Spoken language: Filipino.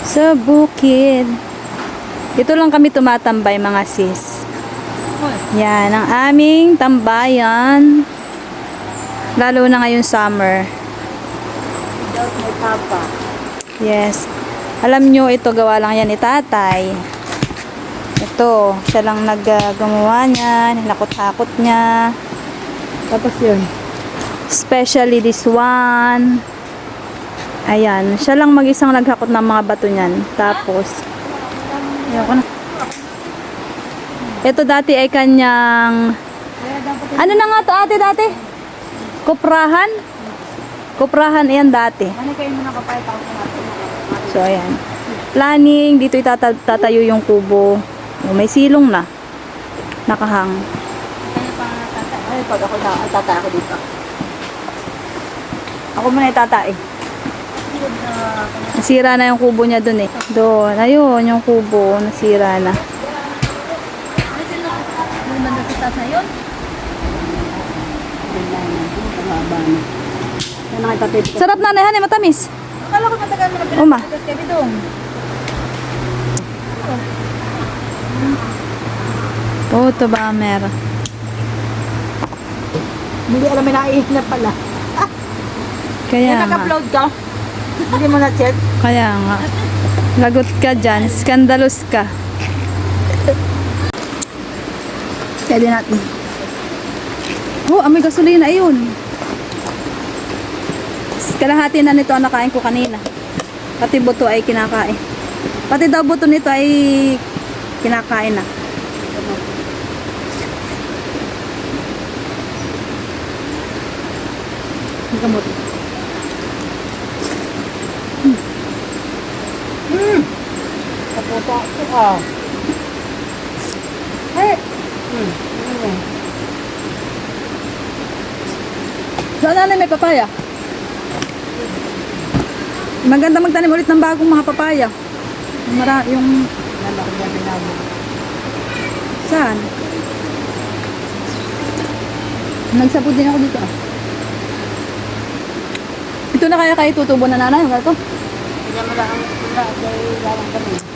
Sa bukid. Ito lang kami tumatambay mga sis. Yan, ang aming tambayan. Lalo na ngayon summer. Yes. Alam nyo, ito gawa lang yan ni tatay. Ito, siya lang naggumawa niyan. Hinakot-hakot niya. Tapos yun. Especially this one. Ayan, siya lang mag-isang naghakot ng mga bato niyan. Tapos, ayoko na. Ito dati ay kanyang, ano na nga to ate dati? Kuprahan? Kuprahan yan dati. So, ayan. Planning, dito itatayo yung kubo. May silong na. Nakahang. Ay, pag ako tata ako dito. Ako muna itatay. Nasira na yung kubo niya dun eh. Doon. Ayun, yung kubo. Nasira na. Yung banda sa taas na yun? Yan ang itatay. Sarap na na matamis. Akala ko matagal mo na Uma. pinagpagas kami doon. Puto ba, Mer? Hindi alam na naiinap pala. Kaya nga. Nag-upload ka? Hindi mo na-check? Kaya nga. Lagot ka dyan. Skandalous ka. Pwede natin. Oh, amoy gasolina. Ayun. Kalahati na nito ang nakain ko kanina. Pati buto ay kinakain. Pati daw buto nito ay kinakain na. Ang gamot. Kaputa ko ah. Hey! Saan na may papaya? Maganda magtanim ulit ng bagong mga papaya. Yung Nalaki niya binabo. saan? Nagsapod din ako dito ah. Ito na kaya tutubo na nanay? Ito? Hindi mo lang ang dahil lang kami.